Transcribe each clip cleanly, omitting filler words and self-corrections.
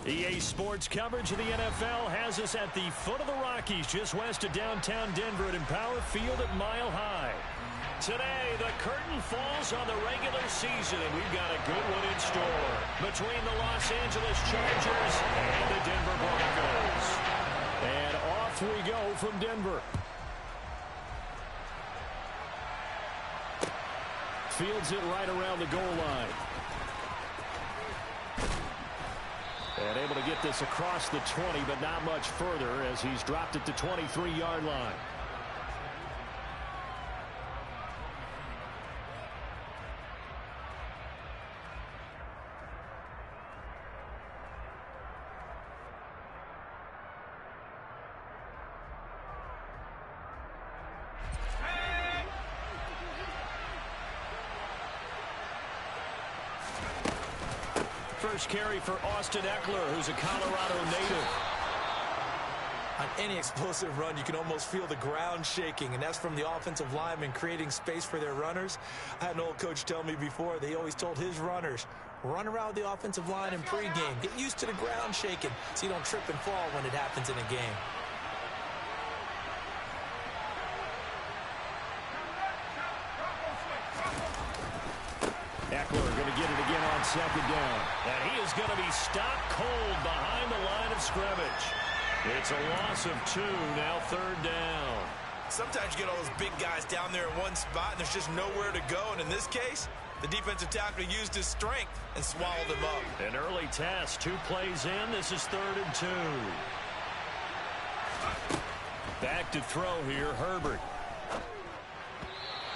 EA Sports coverage of the NFL has us at the foot of the Rockies, just west of downtown Denver at Empower Field at Mile High. Today, the curtain falls on the regular season, and we've got a good one in store between the Los Angeles Chargers and the Denver Broncos. And off we go from Denver. Fields it right around the goal line. And able to get this across the 20, but not much further as he's dropped it to 23-yard line. First carry for Austin Ekeler, who's a Colorado native. On any explosive run, you can almost feel the ground shaking, and that's from the offensive linemen creating space for their runners. I had an old coach tell me before, they always told his runners, run around the offensive line in pregame. Get used to the ground shaking so you don't trip and fall when it happens in a game. Ekeler going to get it again on second down. And he is going to be stopped cold behind the line of scrimmage. It's a loss of 2, now third down. Sometimes you get all those big guys down there in one spot, and there's just nowhere to go. And in this case, the defensive tackle used his strength and swallowed him up. An early test, 2 plays in. This is 3rd and 2. Back to throw here, Herbert.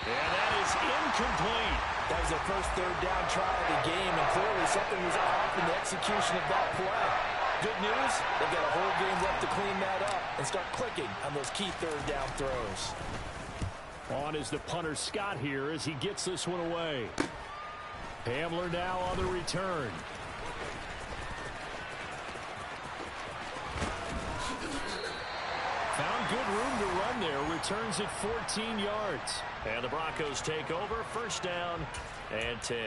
And that is incomplete. That was their first third down try of the game, and clearly something was off in the execution of that play. Good news, they've got a whole game left to clean that up and start clicking on those key third down throws. On is the punter Scott here as he gets this one away. Hamler now on the return. Found good room to run there. Returns it 14 yards. And the Broncos take over. First down and 10.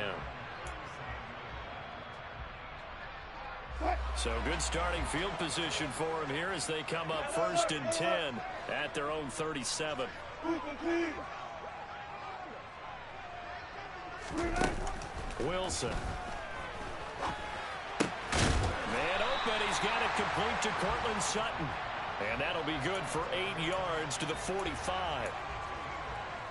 So good starting field position for him here as they come up 1st and 10 at their own 37. Wilson. Man open. He's got it complete to Cortland Sutton. And that'll be good for 8 yards to the 45.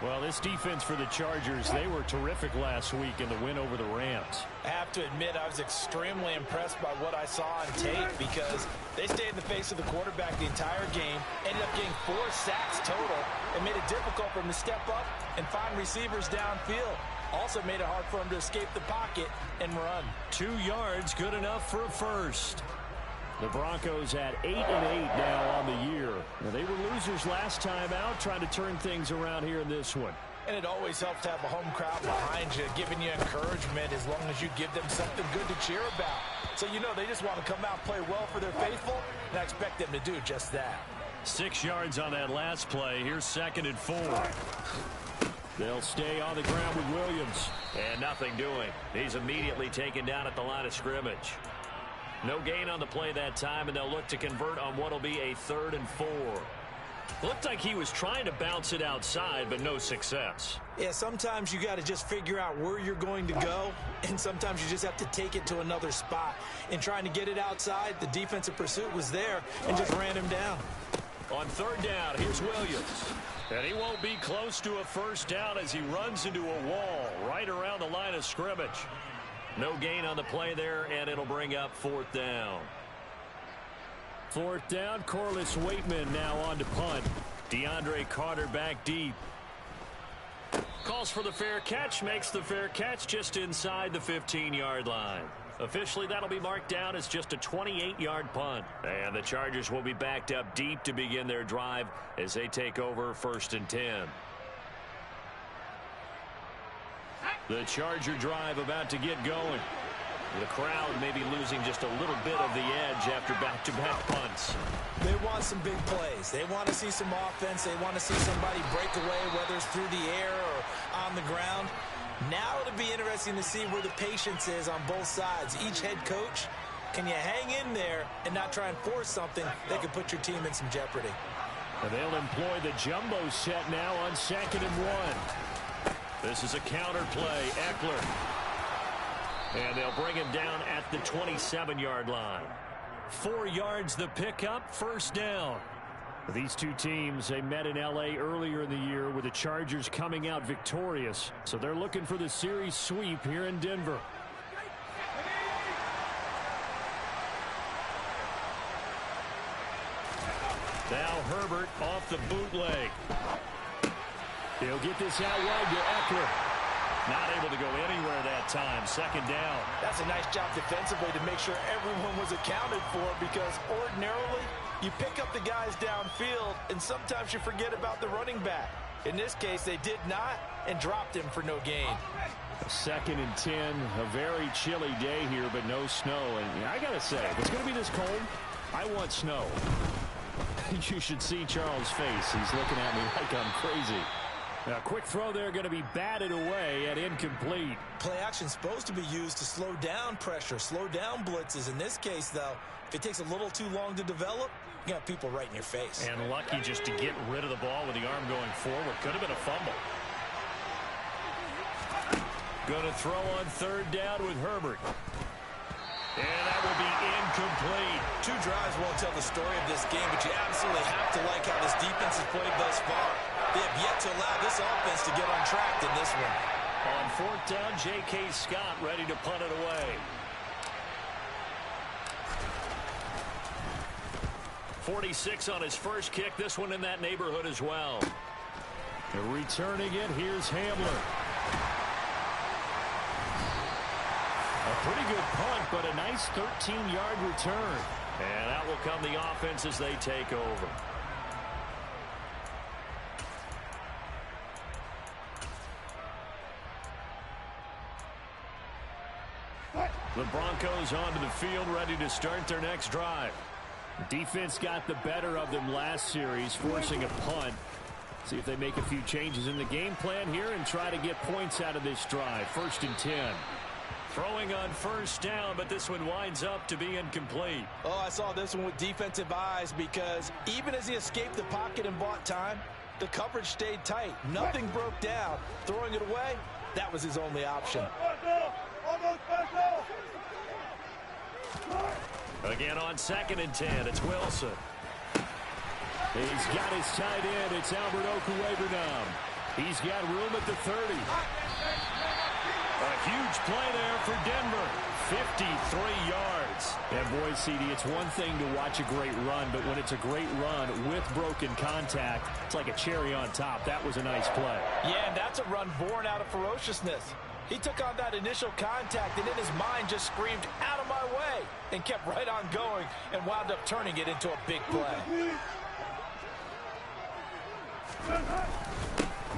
Well, this defense for the Chargers, they were terrific last week in the win over the Rams. I have to admit, I was extremely impressed by what I saw on tape because they stayed in the face of the quarterback the entire game, ended up getting 4 sacks total, and made it difficult for him to step up and find receivers downfield. Also made it hard for him to escape the pocket and run. 2 yards, good enough for a first. The Broncos at 8-8 now on the year. Now, they were losers last time out, trying to turn things around here in this one. And it always helps to have a home crowd behind you, giving you encouragement as long as you give them something good to cheer about. So you know they just want to come out and play well for their faithful, and I expect them to do just that. 6 yards on that last play. Here's 2nd and 4. They'll stay on the ground with Williams. And nothing doing. He's immediately taken down at the line of scrimmage. No gain on the play that time, and they'll look to convert on what will be a 3rd and 4. Looked like he was trying to bounce it outside, but no success. Yeah, sometimes you got to just figure out where you're going to go, and sometimes you just have to take it to another spot. In trying to get it outside, the defensive pursuit was there and just ran him down. On 3rd down, here's Williams. And he won't be close to a first down as he runs into a wall right around the line of scrimmage. No gain on the play there, and it'll bring up 4th down. 4th down, Corliss Waitman now on to punt. DeAndre Carter back deep. Calls for the fair catch, makes the fair catch just inside the 15-yard line. Officially, that'll be marked down as just a 28-yard punt. And the Chargers will be backed up deep to begin their drive as they take over 1st and 10. The Charger drive about to get going. The crowd may be losing just a little bit of the edge after back-to-back punts. They want some big plays. They want to see some offense. They want to see somebody break away, whether it's through the air or on the ground. Now it'll be interesting to see where the patience is on both sides. Each head coach can you hang in there and not try and force something that could put your team in some jeopardy? And they'll employ the jumbo set now on 2nd and 1. This is a counter play. Eckler. And they'll bring him down at the 27-yard line. 4 yards the pickup, first down. These two teams, they met in L.A. earlier in the year with the Chargers coming out victorious. So they're looking for the series sweep here in Denver. Now Herbert off the bootleg. He'll get this out wide to Eckler. Not able to go anywhere that time. 2nd down. That's a nice job defensively to make sure everyone was accounted for, because ordinarily you pick up the guys downfield and sometimes you forget about the running back. In this case, they did not and dropped him for no gain. 2nd and 10. A very chilly day here, but no snow. And I got to say, if it's going to be this cold, I want snow. You should see Charles' face. He's looking at me like I'm crazy. Now, quick throw there, going to be batted away and incomplete. Play action supposed to be used to slow down pressure, slow down blitzes. In this case, though, if it takes a little too long to develop, you got people right in your face. And lucky just to get rid of the ball with the arm going forward. Could have been a fumble. Going to throw on 3rd down with Herbert. And that will be incomplete. 2 drives won't tell the story of this game, but you absolutely have to like how this defense has played thus far. They have yet to allow this offense to get on track in this one. On 4th down, J.K. Scott ready to punt it away. 46 on his first kick. This one in that neighborhood as well. And returning it, here's Hamler. A pretty good punt, but a nice 13-yard return. And that will come the offense as they take over. The Broncos onto the field, ready to start their next drive. Defense got the better of them last series, forcing a punt. See if they make a few changes in the game plan here and try to get points out of this drive. 1st and 10. Throwing on 1st down, but this one winds up to be incomplete. Oh, I saw this one with defensive eyes, because even as he escaped the pocket and bought time, the coverage stayed tight. Nothing broke down. Throwing it away, that was his only option. Again on 2nd and 10, it's Wilson. He's got his tight end. It's Albert Okwuegbunam. He's got room at the 30. A huge play there for Denver. 53 yards. And boy, CD, it's one thing to watch a great run, but when it's a great run with broken contact, it's like a cherry on top. That was a nice play. Yeah, and that's a run born out of ferociousness. He took on that initial contact and in his mind just screamed, "Out of my way," and kept right on going and wound up turning it into a big play.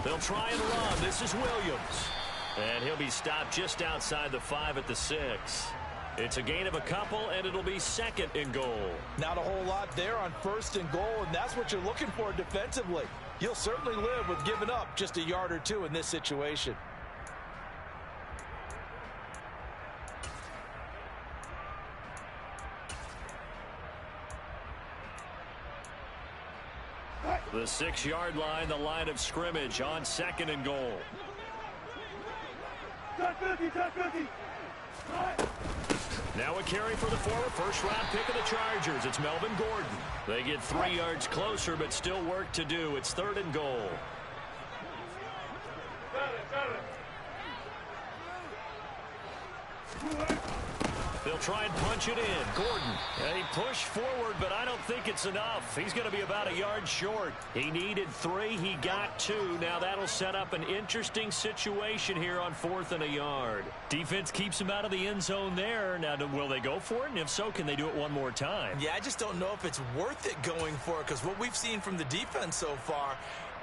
They'll try and run. This is Williams. And he'll be stopped just outside the 5 at the 6. It's a gain of a couple, and it'll be 2nd and goal. Not a whole lot there on 1st and goal, and that's what you're looking for defensively. You'll certainly live with giving up just a yard or 2 in this situation. The 6-yard line, the line of scrimmage on 2nd and goal. Now a carry for the former first-round pick of the Chargers. It's Melvin Gordon. They get 3 yards closer, but still work to do. It's 3rd and goal. They'll try and punch it in. Gordon, he pushed forward, but I don't think it's enough. He's going to be about a yard short. He needed 3. He got 2. Now that'll set up an interesting situation here on 4th and a yard. Defense keeps him out of the end zone there. Now, will they go for it? And if so, can they do it one more time? Yeah, I just don't know if it's worth it going for it, because what we've seen from the defense so far,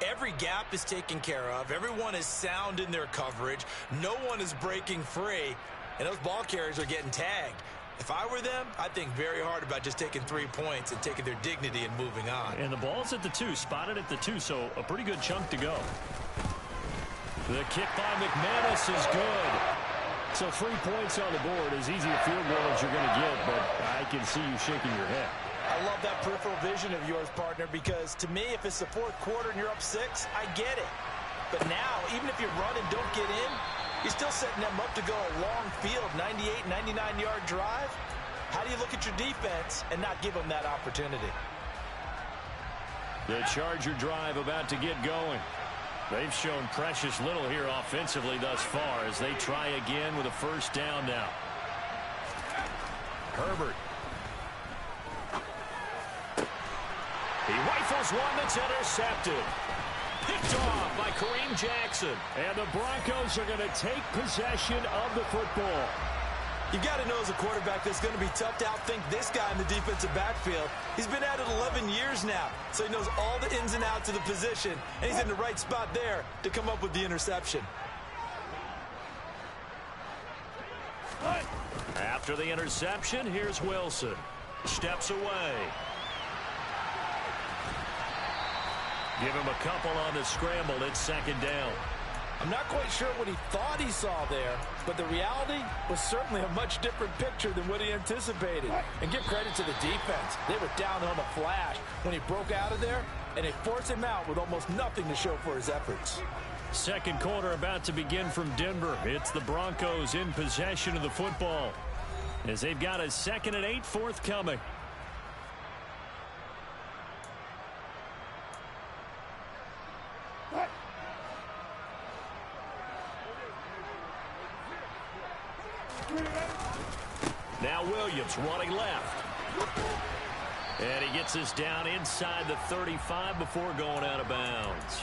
every gap is taken care of. Everyone is sound in their coverage. No one is breaking free. And those ball carriers are getting tagged. If I were them, I'd think very hard about just taking 3 points and taking their dignity and moving on. And the ball's at the 2, spotted at the 2, so a pretty good chunk to go. The kick by McManus is good. So 3 points on the board, as easy a field goal as you're going to get, but I can see you shaking your head. I love that peripheral vision of yours, partner, because to me, if it's the fourth quarter and you're up 6, I get it. But now, even if you run and don't get in, you're still setting them up to go a long field, 98, 99-yard drive. How do you look at your defense and not give them that opportunity? The Charger drive about to get going. They've shown precious little here offensively thus far as they try again with a first down now. Herbert. He rifles one that's intercepted. Picked off by Kareem Jackson. And the Broncos are going to take possession of the football. You've got to know as a quarterback that it's going to be tough to outthink this guy in the defensive backfield. He's been at it 11 years now, so he knows all the ins and outs of the position, and he's in the right spot there to come up with the interception. After the interception, here's Wilson. Steps away. Give him a couple on the scramble. It's second down. I'm not quite sure what he thought he saw there, but the reality was certainly a much different picture than what he anticipated. And give credit to the defense. They were down on the flash when he broke out of there, and they forced him out with almost nothing to show for his efforts. Second quarter about to begin from Denver. It's the Broncos in possession of the football as they've got a 2nd and 8 forthcoming. Now Williams running left. And he gets us down inside the 35 before going out of bounds.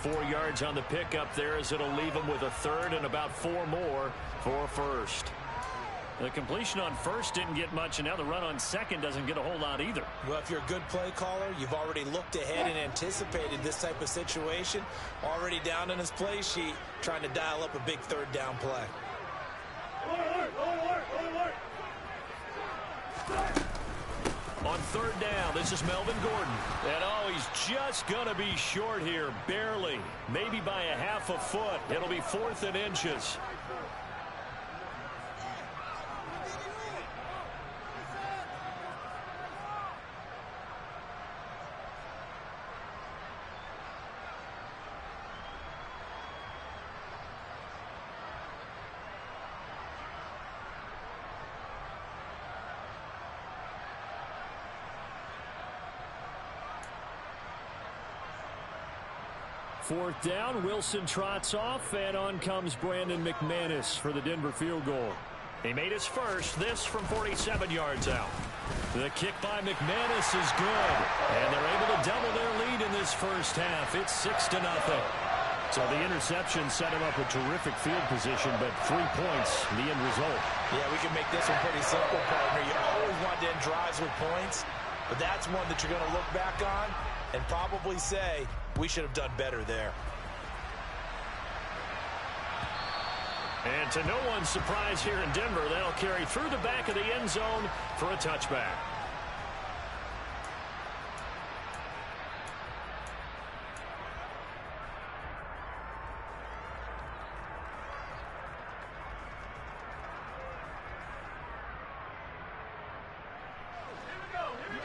4 yards on the pickup there as it'll leave him with a third and about 4 more for a first. The completion on first didn't get much, and now the run on second doesn't get a whole lot either. Well, if you're a good play caller, you've already looked ahead and anticipated this type of situation. Already down in his play sheet, trying to dial up a big third down play. On third down, this is Melvin Gordon. And oh, he's just going to be short here, barely. Maybe by a half a foot. It'll be 4th and inches. Fourth down, Wilson trots off, and on comes Brandon McManus for the Denver field goal. He made his first, this from 47 yards out. The kick by McManus is good, and they're able to double their lead in this first half. It's 6-0. So the interception set him up a terrific field position, but 3 points, the end result. Yeah, we can make this one pretty simple, partner. You always want to end drives with points, but that's one that you're going to look back on and probably say, we should have done better there. And to no one's surprise here in Denver, they'll carry through the back of the end zone for a touchback.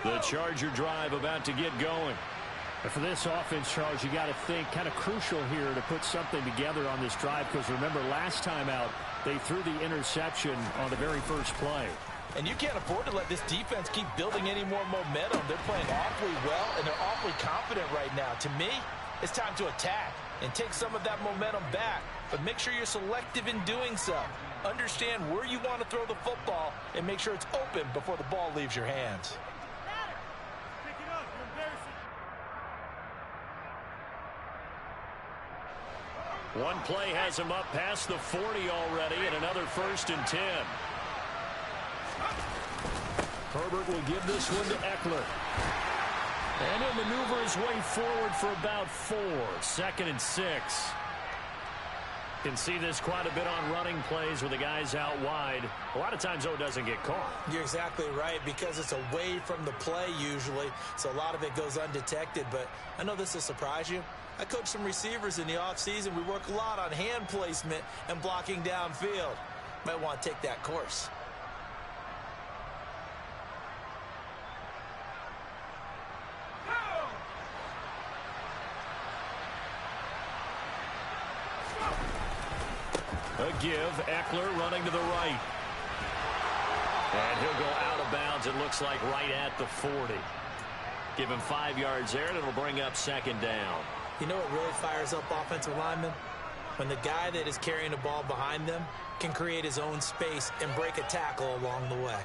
The Charger drive about to get going. But for this offense, Charles, you got to think kind of crucial here to put something together on this drive, because remember last time out they threw the interception on the very first play. And you can't afford to let this defense keep building any more momentum. They're playing awfully well, and they're awfully confident right now. To me, it's time to attack and take some of that momentum back, but make sure you're selective in doing so. Understand where you want to throw the football and make sure it's open before the ball leaves your hands. One play has him up past the 40 already, and another 1st and 10. Herbert will give this one to Eckler. And he'll maneuver his way forward for about 4. 2nd and 6. Can see this quite a bit on running plays with the guys out wide. A lot of times, though, it doesn't get caught. You're exactly right, because it's away from the play usually, so a lot of it goes undetected. But I know this will surprise you. I coach some receivers in the offseason. We work a lot on hand placement and blocking downfield. Might want to take that course. A give, Eckler running to the right. And he'll go out of bounds, it looks like right at the 40. Give him 5 yards there, and it'll bring up second down. You know what really fires up offensive linemen? When the guy that is carrying the ball behind them can create his own space and break a tackle along the way.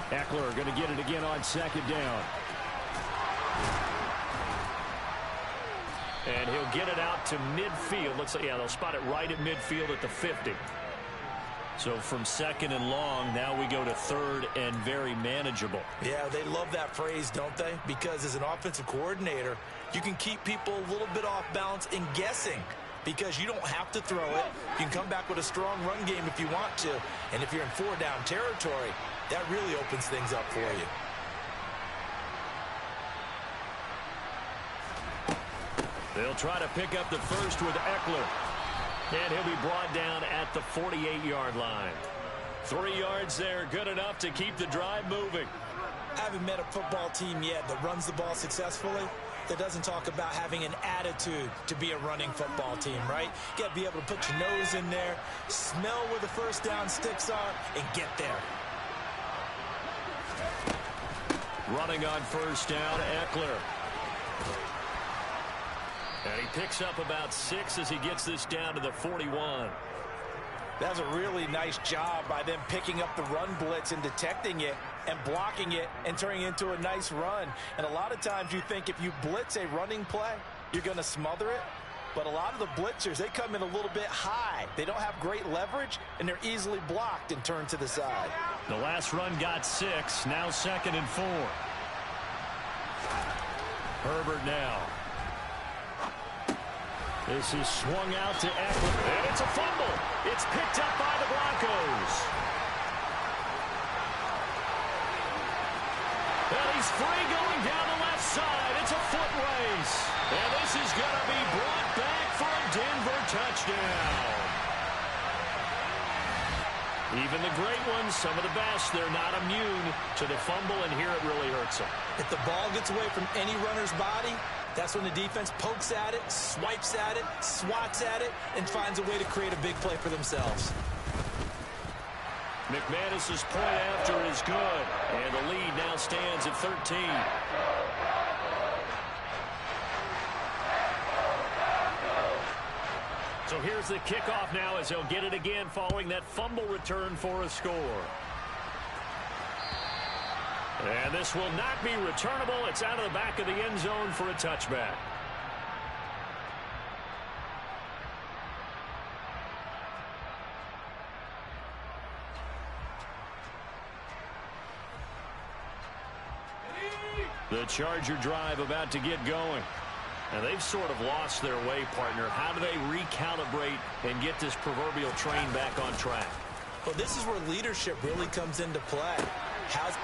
Eckler going to get it again on second down. And he'll get it out to midfield. Looks like, yeah, they'll spot it right at midfield at the 50. So from second and long, now we go to third and very manageable. Yeah, they love that phrase, don't they? Because as an offensive coordinator, you can keep people a little bit off balance and guessing because you don't have to throw it. You can come back with a strong run game if you want to. And if you're in 4-down territory, that really opens things up for you. They'll try to pick up the first with Eckler. And he'll be brought down at the 48-yard line. 3 yards there, good enough to keep the drive moving. I haven't met a football team yet that runs the ball successfully that doesn't talk about having an attitude to be a running football team, right? You got to be able to put your nose in there, smell where the first down sticks are, and get there. Running on first down, Eckler. And he picks up about 6 as he gets this down to the 41. That's a really nice job by them picking up the run blitz and detecting it and blocking it and turning it into a nice run. And a lot of times you think if you blitz a running play, you're going to smother it. But a lot of the blitzers, they come in a little bit high. They don't have great leverage, and they're easily blocked and turned to the side. The last run got 6, now second and 4. Herbert now. This is swung out to Eckler, and it's a fumble. It's picked up by the Broncos. And he's free going down the left side. It's a foot race. And this is going to be brought back for a Denver touchdown. Even the great ones, some of the best, they're not immune to the fumble, and here it really hurts them. If the ball gets away from any runner's body, that's when the defense pokes at it, swipes at it, swats at it, and finds a way to create a big play for themselves. McManus's point after is good, and the lead now stands at 13. So here's the kickoff now as he'll get it again following that fumble return for a score. And this will not be returnable. It's out of the back of the end zone for a touchback. The Charger drive about to get going. And they've sort of lost their way, partner. How do they recalibrate and get this proverbial train back on track? Well, this is where leadership really comes into play.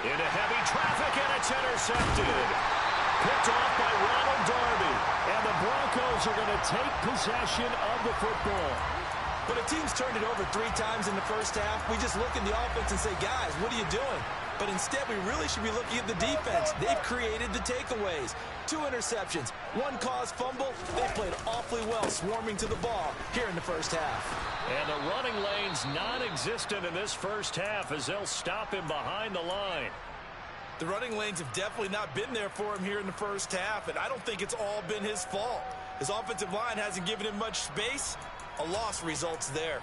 Into heavy traffic, and it's intercepted. Picked off by Ronald Darby. And the Broncos are going to take possession of the football. But a team's turned it over 3 times in the first half. We just look at the offense and say, guys, what are you doing? But instead, we really should be looking at the defense. They've created the takeaways. 2 interceptions, 1 caused fumble. They played awfully well swarming to the ball here in the first half. And the running lane's non-existent in this first half as they'll stop him behind the line. The running lanes have definitely not been there for him here in the first half, and I don't think it's all been his fault. His offensive line hasn't given him much space. A loss results there.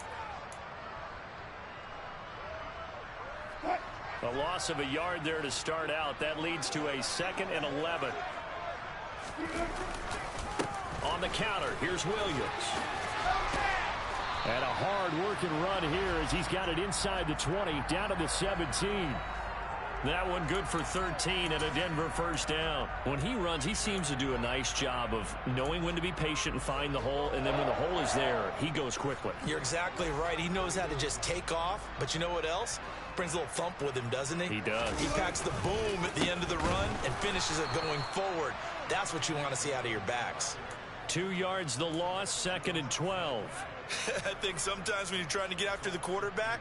A loss of a yard there to start out. That leads to a 2nd and 11. On the counter, here's Williams. And a hard-working run here as he's got it inside the 20, down to the 17. That one good for 13 and a Denver first down. When he runs, he seems to do a nice job of knowing when to be patient and find the hole, and then when the hole is there, he goes quickly. You're exactly right. He knows how to just take off, but you know what else? Brings a little thump with him, doesn't he? He does. He packs the boom at the end of the run and finishes it going forward. That's what you want to see out of your backs. 2 yards the loss, 2nd and 12. I think sometimes when you're trying to get after the quarterback,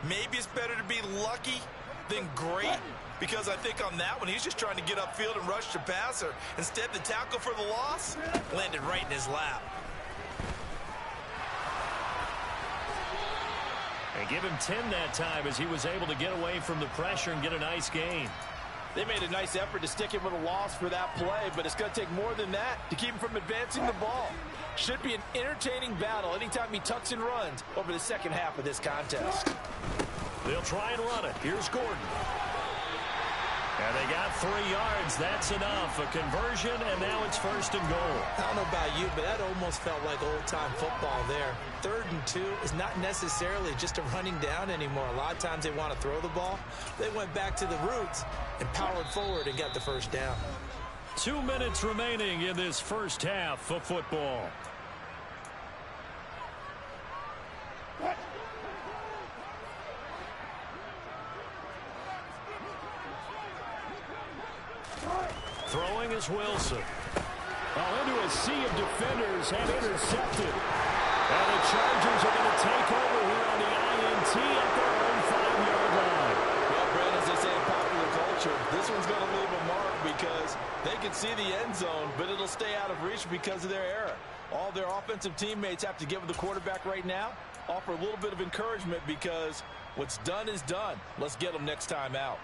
maybe it's better to be lucky than great, because I think on that one, he's just trying to get upfield and rush the passer. Instead, the tackle for the loss landed right in his lap. And give him 10 that time as he was able to get away from the pressure and get a nice gain. They made a nice effort to stick him with a loss for that play, but it's going to take more than that to keep him from advancing the ball. Should be an entertaining battle anytime he tucks and runs over the second half of this contest. They'll try and run it. Here's Gordon. And they got 3 yards. That's enough. A conversion, and now it's 1st and goal. I don't know about you, but that almost felt like old-time football there. 3rd and 2 is not necessarily just a running down anymore. A lot of times they want to throw the ball. They went back to the roots and powered forward and got the first down. 2 minutes remaining in this first half of football. Throwing is Wilson. Into a sea of defenders and intercepted. And the Chargers are going to take over here on the INT at their own 5-yard line. Well, Brent, as they say in popular culture, this one's going to leave a mark because they can see the end zone, but it'll stay out of reach because of their error. All their offensive teammates have to give the quarterback right now, offer a little bit of encouragement because what's done is done. Let's get them next time out.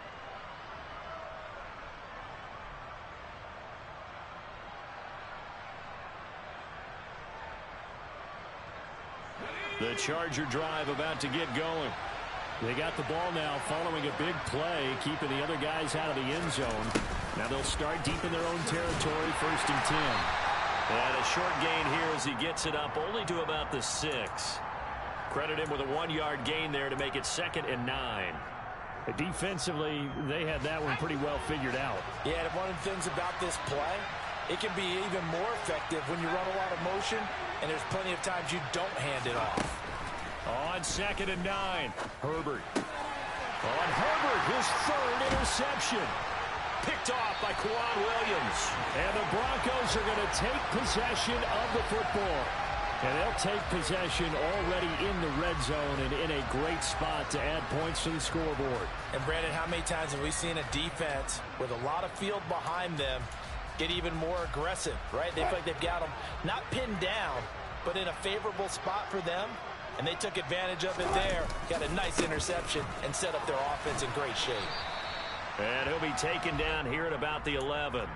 The Charger drive about to get going. They got the ball now following a big play, keeping the other guys out of the end zone. Now they'll start deep in their own territory, 1st and 10. And a short gain here as he gets it up only to about the 6. Credit him with a 1-yard gain there to make it 2nd and 9. Defensively, they had that one pretty well figured out. Yeah, and one of the things about this play, it can be even more effective when you run a lot of motion, and there's plenty of times you don't hand it off. On 2nd and 9, Herbert. On Herbert, his 3rd interception. Picked off by Quan Williams. And the Broncos are going to take possession of the football. And they'll take possession already in the red zone and in a great spot to add points to the scoreboard. And, Brandon, how many times have we seen a defense with a lot of field behind them get even more aggressive, right? They feel like they've got them not pinned down, but in a favorable spot for them, and they took advantage of it there, got a nice interception, and set up their offense in great shape. And he'll be taken down here at about the 11.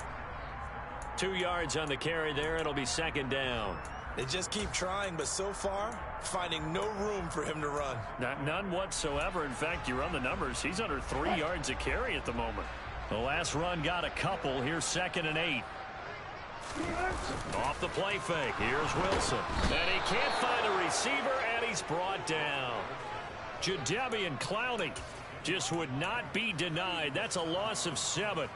2 yards on the carry there. It'll be 2nd down. They just keep trying, but so far, finding no room for him to run. None whatsoever. In fact, you run the numbers. He's under 3 yards a carry at the moment. The last run got a couple. Here's 2nd and 8. Off the play fake. Here's Wilson. And he can't find a receiver, and he's brought down. Jadeveon Clowney just would not be denied. That's a loss of 7.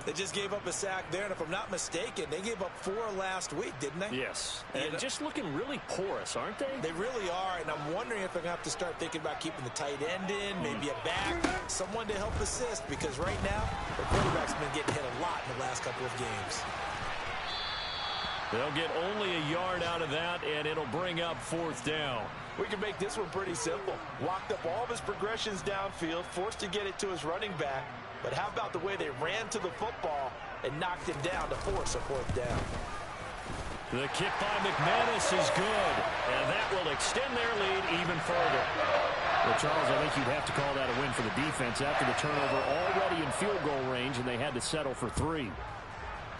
They just gave up a sack there, and if I'm not mistaken, they gave up 4 last week, didn't they? Yes. And just looking really porous, aren't they? They really are, and I'm wondering if they're going to have to start thinking about keeping the tight end in, maybe a back, someone to help assist, because right now, the quarterback's been getting hit a lot in the last couple of games. They'll get only a yard out of that, and it'll bring up 4th down. We can make this one pretty simple. Walked up all of his progressions downfield, forced to get it to his running back. But how about the way they ran to the football and knocked him down to force a 4th down? The kick by McManus is good, and that will extend their lead even further. Well, Charles, I think you'd have to call that a win for the defense after the turnover already in field goal range, and they had to settle for 3.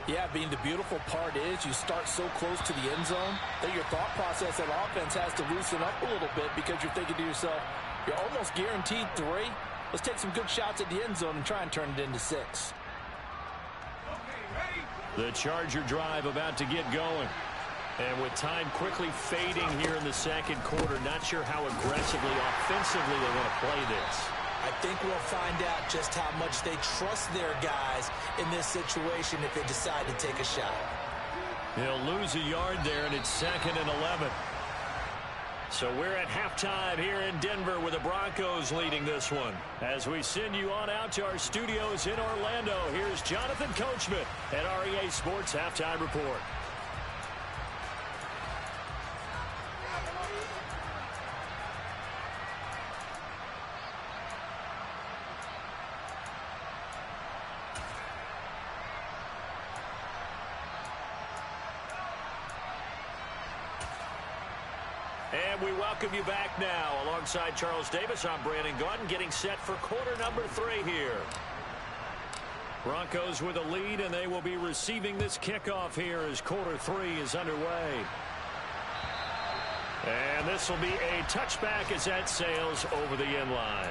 Yeah, Bean, the beautiful part is you start so close to the end zone that your thought process of offense has to loosen up a little bit because you're thinking to yourself, you're almost guaranteed 3. Let's take some good shots at the end zone and try and turn it into 6. The Charger drive about to get going. And with time quickly fading here in the second quarter, not sure how aggressively, offensively they want to play this. I think we'll find out just how much they trust their guys in this situation if they decide to take a shot. He'll lose a yard there, and it's 2nd and 11. So we're at halftime here in Denver with the Broncos leading this one. As we send you on out to our studios in Orlando, here's Jonathan Coachman at REA Sports Halftime Report. And we welcome you back now. Alongside Charles Davis, I'm Brandon Gaudin, getting set for quarter number 3 here. Broncos with a lead, and they will be receiving this kickoff here as quarter 3 is underway. And this will be a touchback as that sails over the end line.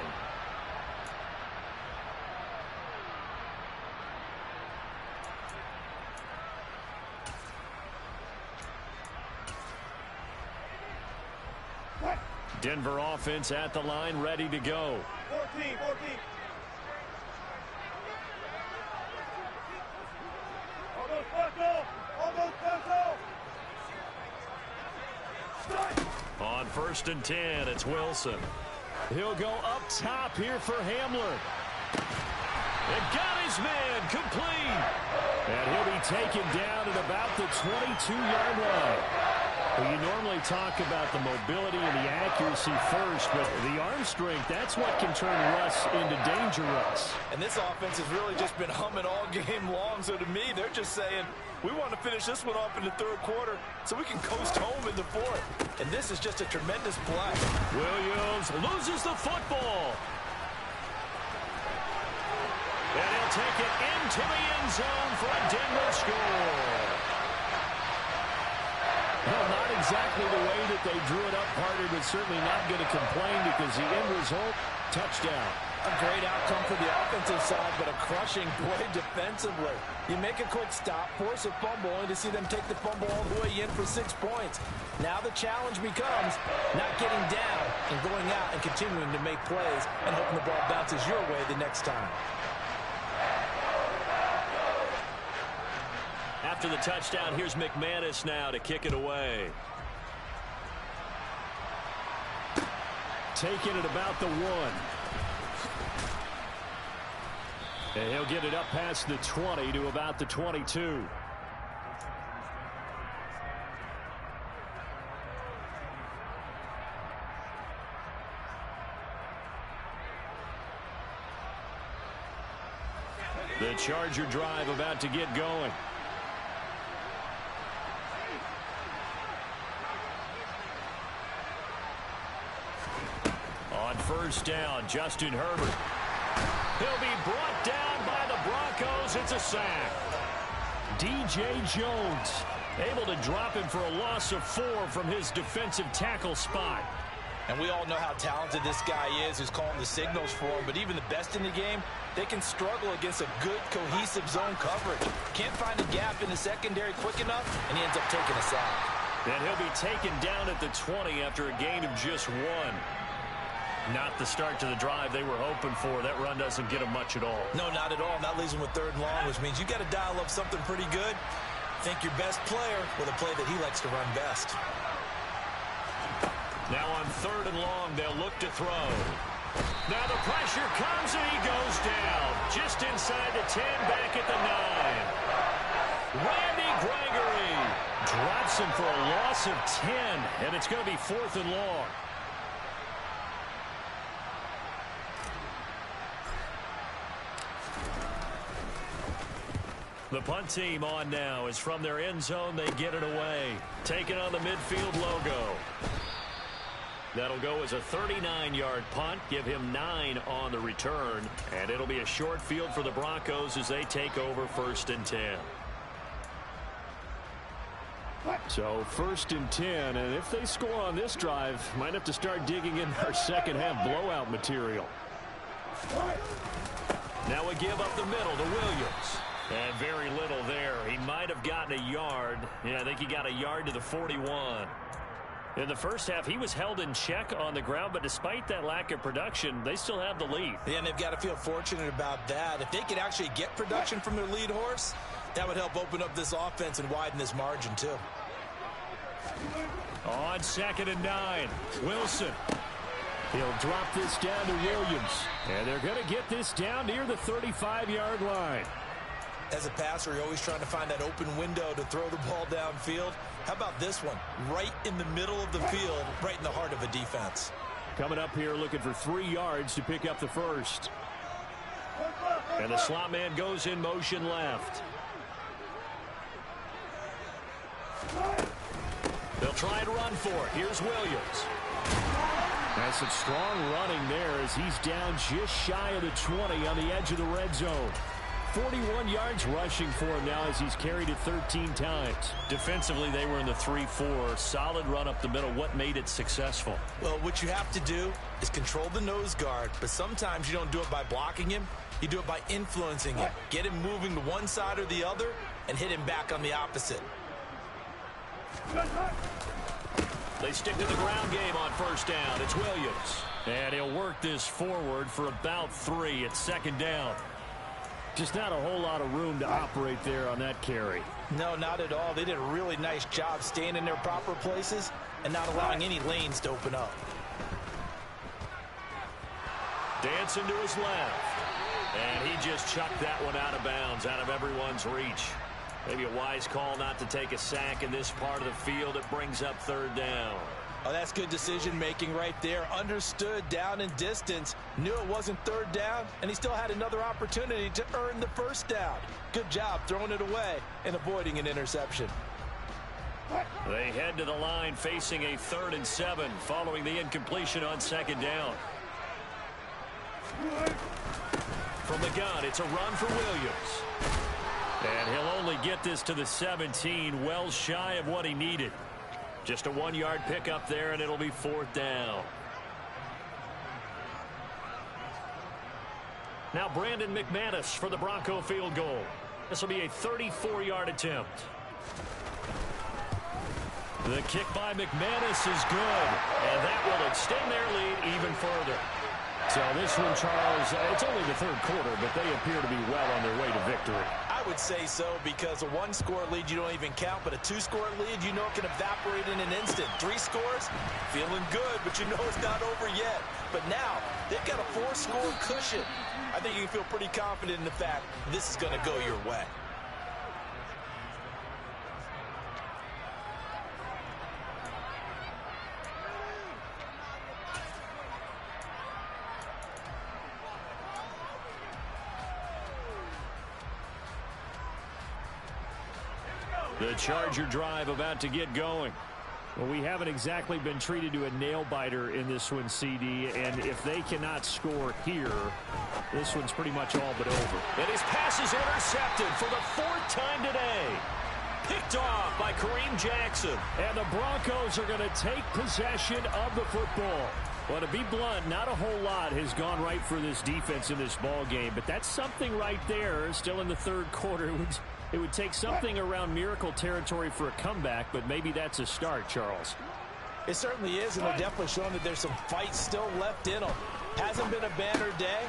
Denver offense at the line, ready to go. 14. On 1st and 10, it's Wilson. He'll go up top here for Hamler. And got his man complete. And he'll be taken down at about the 22-yard line. Well, you normally talk about the mobility and the accuracy first, but the arm strength, that's what can turn Russ into danger Russ. And this offense has really just been humming all game long, so to me, they're just saying, we want to finish this one off in the 3rd quarter so we can coast home in the 4th. And this is just a tremendous play. Williams loses the football. And he'll take it into the end zone for a Denver score. Well, not exactly the way that they drew it up, partner, but certainly not going to complain because the end result, touchdown. A great outcome for the offensive side, but a crushing play defensively. You make a quick stop, force a fumble, only to see them take the fumble all the way in for 6 points. Now the challenge becomes not getting down and going out and continuing to make plays and hoping the ball bounces your way the next time. After the touchdown, here's McManus now to kick it away. Taking it about the 1. And he'll get it up past the 20 to about the 22. The Charger drive about to get going. On 1st down, Justin Herbert. He'll be brought down by the Broncos. It's a sack. DJ Jones able to drop him for a loss of 4 from his defensive tackle spot. And we all know how talented this guy is who's calling the signals for him, but even the best in the game, they can struggle against a good, cohesive zone coverage. Can't find a gap in the secondary quick enough, and he ends up taking a sack. And he'll be taken down at the 20 after a gain of just 1. Not the start to the drive they were hoping for. That run doesn't get them much at all. No, not at all. And that leaves them with 3rd and long, which means you got to dial up something pretty good. Think your best player with a play that he likes to run best. Now on 3rd and long, they'll look to throw. Now the pressure comes and he goes down. Just inside the 10, back at the 9. Randy Gregory drops him for a loss of 10, and it's going to be 4th and long. The punt team on now is from their end zone. They get it away. Taking on the midfield logo. That'll go as a 39-yard punt. Give him 9 on the return. And it'll be a short field for the Broncos as they take over 1st and 10. So 1st and 10, and if they score on this drive, might have to start digging in our second half blowout material. Now a give up the middle to Williams. And very little there. He might have gotten a yard. Yeah, I think he got a yard to the 41. In the first half, he was held in check on the ground, but despite that lack of production, they still have the lead. Yeah, and they've got to feel fortunate about that. If they could actually get production from their lead horse, that would help open up this offense and widen this margin, too. On 2nd and 9, Wilson. He'll drop this down to Williams. And they're going to get this down near the 35-yard line. As a passer, you're always trying to find that open window to throw the ball downfield. How about this one? Right in the middle of the field, right in the heart of a defense. Coming up here looking for 3 yards to pick up the first. And the slot man goes in motion left. They'll try and run for it. Here's Williams. That's some strong running there as he's down just shy of the 20 on the edge of the red zone. 41 yards rushing for him now as he's carried it 13 times. Defensively, they were in the 3-4. Solid run up the middle. What made it successful? Well, what you have to do is control the nose guard, but sometimes you don't do it by blocking him. You do it by influencing him. Get him moving to one side or the other and hit him back on the opposite. They stick to the ground game on first down. It's Williams. And he'll work this forward for about 3 at 2nd down. Just not a whole lot of room to operate there on that carry. No, not at all. They did a really nice job staying in their proper places and not allowing any lanes to open up. Dancing to his left. And he just chucked that one out of bounds, out of everyone's reach. Maybe a wise call not to take a sack in this part of the field. It brings up 3rd down. Oh, that's good decision-making right there. Understood down and distance. Knew it wasn't 3rd down, and he still had another opportunity to earn the 1st down. Good job throwing it away and avoiding an interception. They head to the line facing a 3rd and 7 following the incompletion on 2nd down. From the gun, it's a run for Williams. And he'll only get this to the 17, well shy of what he needed. Just a 1-yard pickup there, and it'll be 4th down. Now Brandon McManus for the Bronco field goal. This will be a 34-yard attempt. The kick by McManus is good, and that will extend their lead even further. So this one, Charles, it's only the 3rd quarter, but they appear to be well on their way to victory. I would say so, because a 1-score lead you don't even count, but a 2-score lead you know it can evaporate in an instant. 3 scores, feeling good, but you know it's not over yet. But now they've got a 4-score cushion. I think you can feel pretty confident in the fact this is going to go your way. The Charger drive about to get going. Well, we haven't exactly been treated to a nail-biter in this one, CD, and if they cannot score here, this one's pretty much all but over. And his pass is intercepted for the 4th time today. Picked off by Kareem Jackson. And the Broncos are going to take possession of the football. Well, to be blunt, not a whole lot has gone right for this defense in this ball game, but that's something right there. Still in the 3rd quarter. It would take something around miracle territory for a comeback, but maybe that's a start, Charles. It certainly is, and they're definitely showing that there's some fight still left in them. Hasn't been a banner day,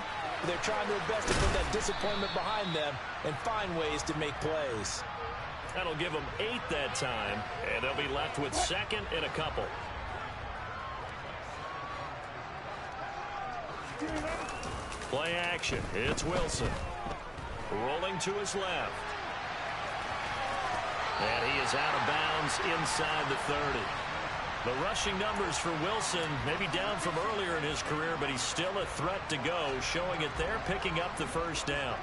but they're trying their best to put that disappointment behind them and find ways to make plays. That'll give them 8 that time, and they'll be left with 2nd and a couple. Play action. It's Wilson. Rolling to his left. And he is out of bounds inside the 30. The rushing numbers for Wilson maybe down from earlier in his career, but he's still a threat to go, showing it there, picking up the 1st down.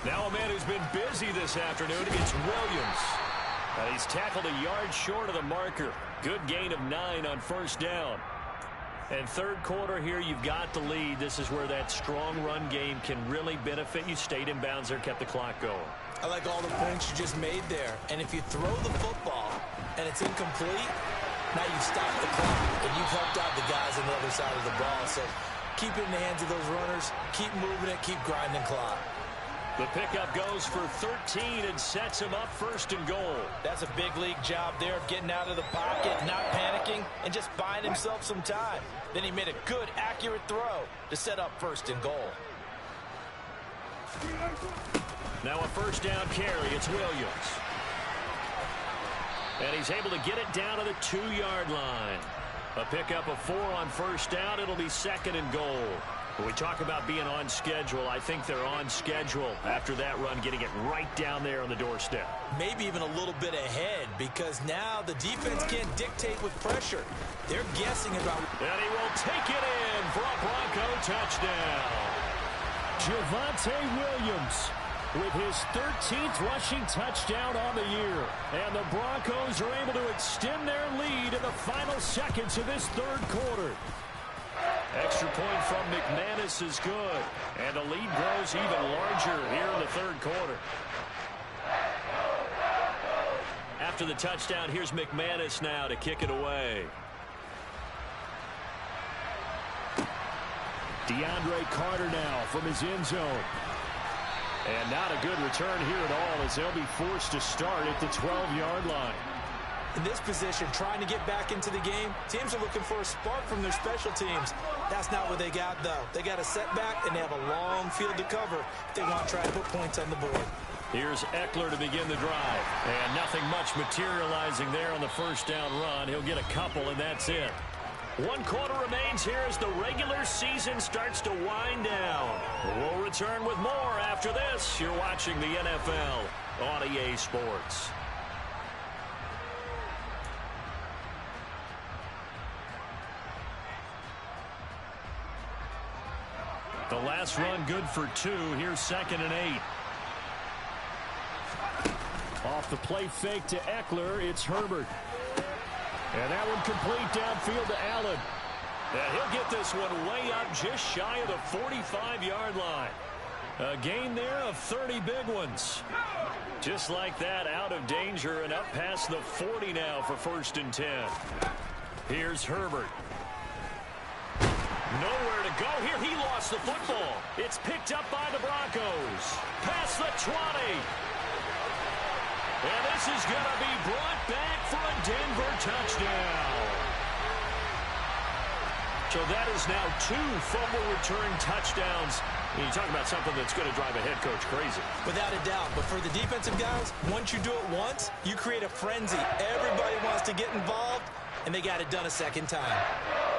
Now a man who's been busy this afternoon, it's Williams. He's tackled a yard short of the marker. Good gain of 9 on 1st down. And 3rd quarter here, you've got the lead. This is where that strong run game can really benefit you. Stayed in bounds there, kept the clock going. I like all the points you just made there. And if you throw the football and it's incomplete, now you've stopped the clock and you've helped out the guys on the other side of the ball. So keep it in the hands of those runners. Keep moving it. Keep grinding clock. The pickup goes for 13 and sets him up first and goal. That's a big league job there of getting out of the pocket, not panicking, and just buying himself some time. Then he made a good, accurate throw to set up first and goal. Now a first down carry. It's Williams. And he's able to get it down to the 2-yard line. A pickup of 4 on first down. It'll be second and goal. When we talk about being on schedule, I think they're on schedule after that run, getting it right down there on the doorstep. Maybe even a little bit ahead, because now the defense can't dictate with pressure. They're guessing about... And he will take it in for a Bronco touchdown. Javonte Williams with his 13th rushing touchdown on the year. And the Broncos are able to extend their lead in the final seconds of this third quarter. Extra point from McManus is good. And the lead grows even larger here in the third quarter. After the touchdown, here's McManus now to kick it away. DeAndre Carter now from his end zone. And not a good return here at all, as they'll be forced to start at the 12-yard line. In this position, trying to get back into the game, teams are looking for a spark from their special teams. That's not what they got, though. They got a setback, and they have a long field to cover if they want to try to put points on the board. Here's Eckler to begin the drive. And nothing much materializing there on the first down run. He'll get a couple, and that's it. 1 quarter remains here as the regular season starts to wind down. We'll return with more after this. You're watching the NFL on EA Sports. The last run good for 2. Here's 2nd and 8. Off the play fake to Eckler, it's Herbert. And that one complete downfield to Allen. And he'll get this one way up just shy of the 45-yard line. A gain there of 30 big ones. Just like that, out of danger and up past the 40 now for 1st and 10. Here's Herbert. Nowhere to go here. He lost the football. It's picked up by the Broncos. Past the 20. And this is going to be brought back for a Denver touchdown. So that is now 2 fumble return touchdowns. And you talk about something that's going to drive a head coach crazy. Without a doubt. But for the defensive guys, once you do it once, you create a frenzy. Everybody wants to get involved, and they got it done a second time.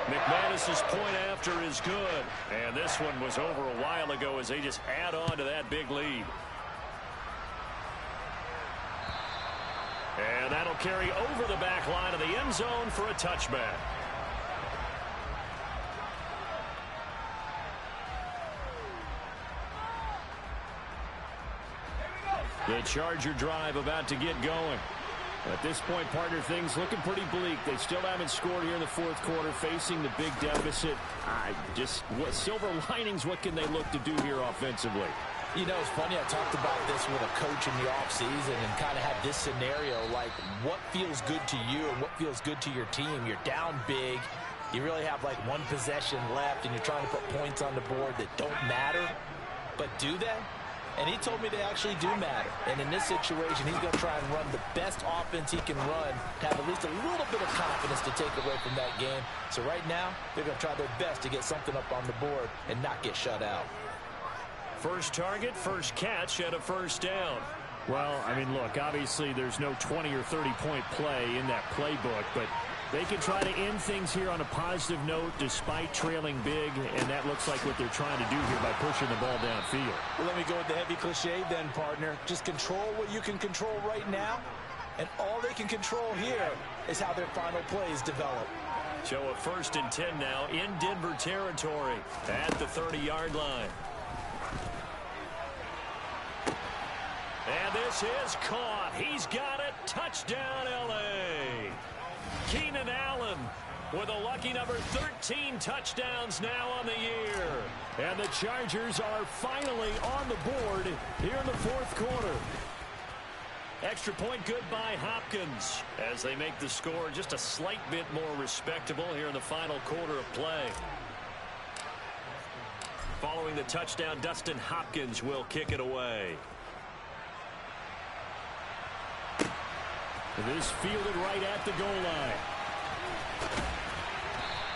McManus's point after is good. And this one was over a while ago as they just add on to that big lead. And that'll carry over the back line of the end zone for a touchback. The Charger drive about to get going. At this point, partner, things looking pretty bleak. They still haven't scored here in the fourth quarter, facing the big deficit. What silver linings, what can they look to do here offensively? You know, it's funny, I talked about this with a coach in the offseason and kind of had this scenario, like what feels good to you and what feels good to your team. You're down big. You really have like 1 possession left, and you're trying to put points on the board that don't matter. But do they? And he told me they actually do matter. And in this situation, he's going to try and run the best offense he can run to have at least a little bit of confidence to take away from that game. So right now, they're going to try their best to get something up on the board and not get shut out. First target, first catch at a first down. Well, I mean, look, obviously there's no 20 or 30-point play in that playbook, but they can try to end things here on a positive note despite trailing big, and that looks like what they're trying to do here by pushing the ball downfield. Well, let me go with the heavy cliche then, partner. Just control what you can control right now, and all they can control here is how their final plays develop. So a 1st and 10 now in Denver territory at the 30-yard line. And this is caught. He's got it. Touchdown, L.A. Keenan Allen with a lucky number 13 touchdowns now on the year. And the Chargers are finally on the board here in the fourth quarter. Extra point good by Hopkins as they make the score just a slight bit more respectable here in the final quarter of play. Following the touchdown, Dustin Hopkins will kick it away. This fielded right at the goal line.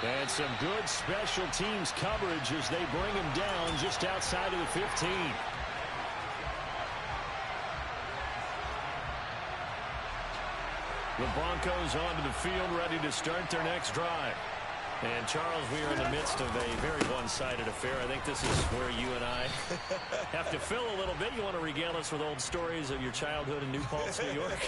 And some good special teams coverage as they bring him down just outside of the 15. The Broncos onto the field, ready to start their next drive. And, Charles, we are in the midst of a very one-sided affair. I think this is where you and I have to fill a little bit. You want to regale us with old stories of your childhood in New Paltz, New York?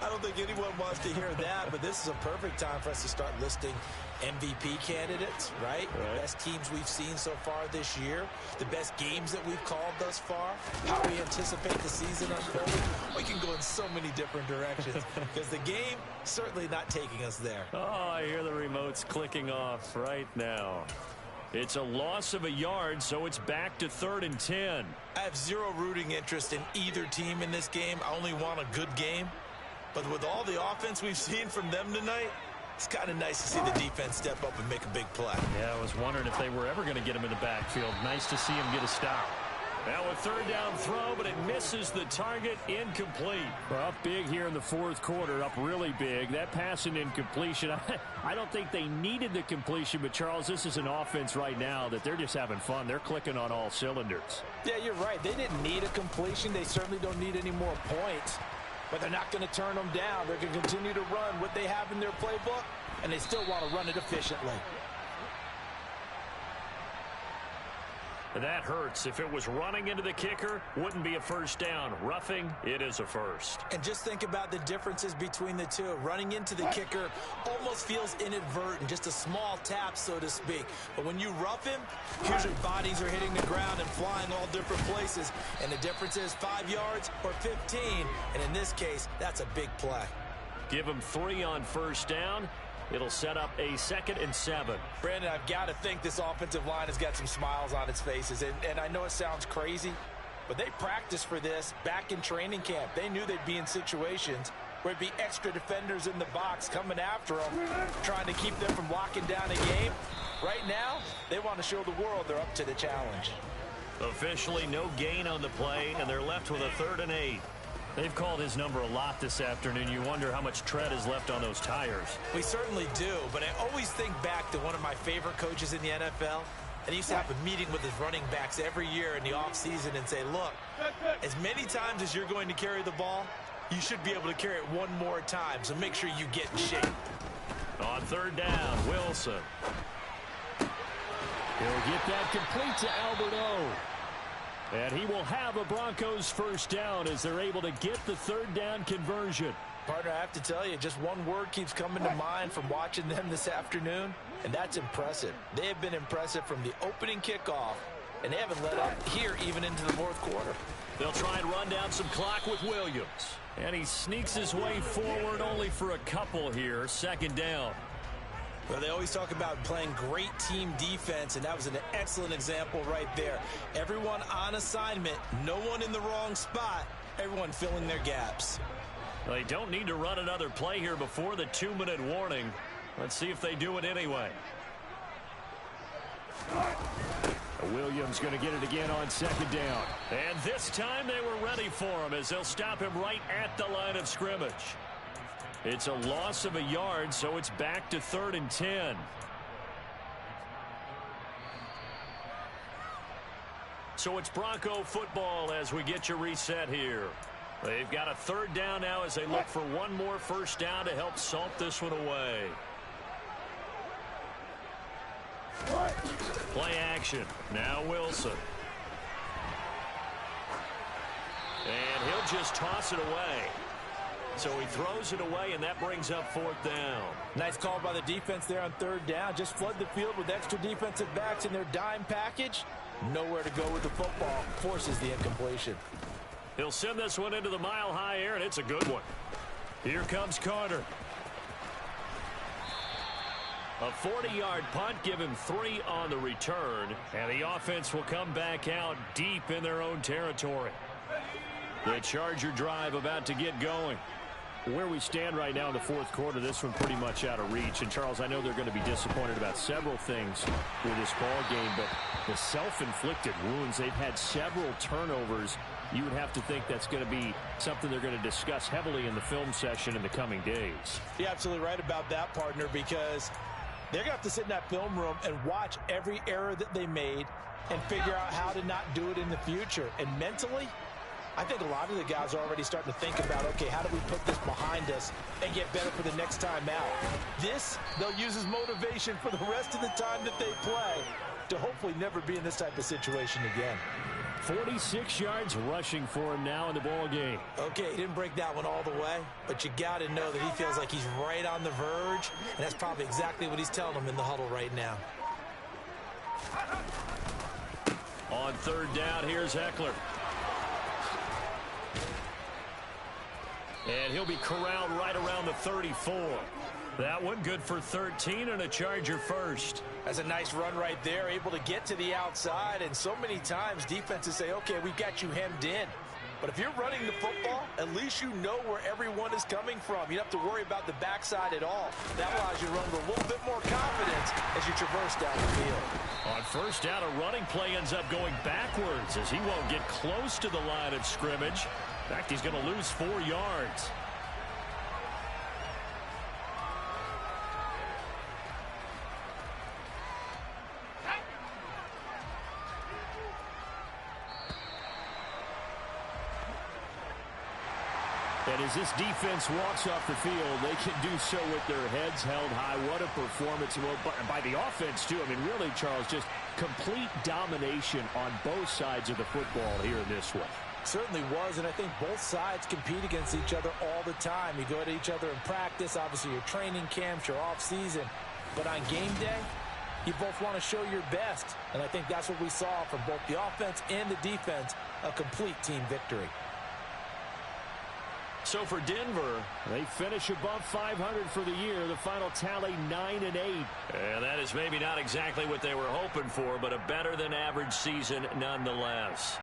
I don't think anyone wants to hear that, but this is a perfect time for us to start listing MVP candidates, right? The best teams we've seen so far this year, the best games that we've called thus far, how we anticipate the season unfolding. We can go in so many different directions because the game certainly not taking us there. Oh, I hear the remotes clicking off right now. It's a loss of a yard, so it's back to 3rd and 10. I have zero rooting interest in either team in this game. I only want a good game. But with all the offense we've seen from them tonight, it's kind of nice to see the defense step up and make a big play. Yeah, I was wondering if they were ever going to get him in the backfield. Nice to see him get a stop. Now a 3rd down throw, but it misses the target. Incomplete. We're up big here in the 4th quarter, up really big. That pass and incompletion, I don't think they needed the completion, but Charles, this is an offense right now that they're just having fun. They're clicking on all cylinders. Yeah, you're right. They didn't need a completion. They certainly don't need any more points. But they're not going to turn them down. They're going to continue to run what they have in their playbook, and they still want to run it efficiently. That hurts. If it was running into the kicker, wouldn't be a first down. Roughing, it is a first. And just think about the differences between the two. Running into the kicker almost feels inadvertent, just a small tap, so to speak. But when you rough him, usually bodies are hitting the ground and flying all different places. And the difference is 5 yards or 15. And in this case, that's a big play. Give him 3 on first down. It'll set up a 2nd and 7. Brandon, I've got to think this offensive line has got some smiles on its faces. And I know it sounds crazy, but they practiced for this back in training camp. They knew they'd be in situations where it'd be extra defenders in the box coming after them, trying to keep them from locking down a game. Right now, they want to show the world they're up to the challenge. Officially no gain on the play, and they're left with a 3rd and 8. They've called his number a lot this afternoon. You wonder how much tread is left on those tires. We certainly do, but I always think back to one of my favorite coaches in the NFL. And he used to have a meeting with his running backs every year in the offseason and say, look, as many times as you're going to carry the ball, you should be able to carry it one more time, so make sure you get in shape. On 3rd down, Wilson. He'll get that complete to Albert O. And he will have a Broncos first down as they're able to get the 3rd down conversion. Partner, I have to tell you, just one word keeps coming to mind from watching them this afternoon, and that's impressive. They have been impressive from the opening kickoff, and they haven't let up here even into the 4th quarter. They'll try and run down some clock with Williams. And he sneaks his way forward only for a couple here. 2nd down. Well, they always talk about playing great team defense, and that was an excellent example right there. Everyone on assignment, no one in the wrong spot, everyone filling their gaps. They don't need to run another play here before the 2-minute warning. Let's see if they do it anyway. Williams going to get it again on 2nd down. And this time they were ready for him as they'll stop him right at the line of scrimmage. It's a loss of a yard, so it's back to 3rd and 10. So it's Bronco football as we get you reset here. They've got a 3rd down now as they look for one more first down to help salt this one away. Play action. Now Wilson. And he'll just toss it away. So he throws it away, and that brings up 4th down. Nice call by the defense there on 3rd down. Just flood the field with extra defensive backs in their dime package. Nowhere to go with the football. Forces the incompletion. He'll send this one into the mile-high air, and it's a good one. Here comes Carter. A 40-yard punt, give him 3 on the return, and the offense will come back out deep in their own territory. The Charger drive about to get going. Where we stand right now in the fourth quarter, this one pretty much out of reach. And, Charles, I know they're going to be disappointed about several things with this ball game, but the self-inflicted wounds, they've had several turnovers. You would have to think that's going to be something they're going to discuss heavily in the film session in the coming days. You're absolutely right about that, partner, because they're going to have to sit in that film room and watch every error that they made and figure out how to not do it in the future. And mentally, I think a lot of the guys are already starting to think about, okay, how do we put this behind us and get better for the next time out? This, they'll use as motivation for the rest of the time that they play to hopefully never be in this type of situation again. 46 yards rushing for him now in the ball game. Okay, he didn't break that one all the way, but you got to know that he feels like he's right on the verge, and that's probably exactly what he's telling them in the huddle right now. On third down, here's Eckler. And he'll be corralled right around the 34. That one good for 13 and a Charger first. That's a nice run right there, able to get to the outside. And so many times defenses say, okay, we've got you hemmed in. But if you're running the football, at least you know where everyone is coming from. You don't have to worry about the backside at all. That allows you to run with a little bit more confidence as you traverse down the field. On first down, a running play ends up going backwards as he won't get close to the line of scrimmage. In fact, he's going to lose 4 yards. And as this defense walks off the field, they can do so with their heads held high. What a performance. Well, by the offense, too. I mean, really, Charles, just complete domination on both sides of the football here in this one. Certainly was, and I think both sides compete against each other all the time. You go to each other in practice, obviously your training camps, your off-season. But on game day, you both want to show your best. And I think that's what we saw from both the offense and the defense, a complete team victory. So for Denver, they finish above 500 for the year. The final tally 9-8. And that is maybe not exactly what they were hoping for, but a better than average season nonetheless.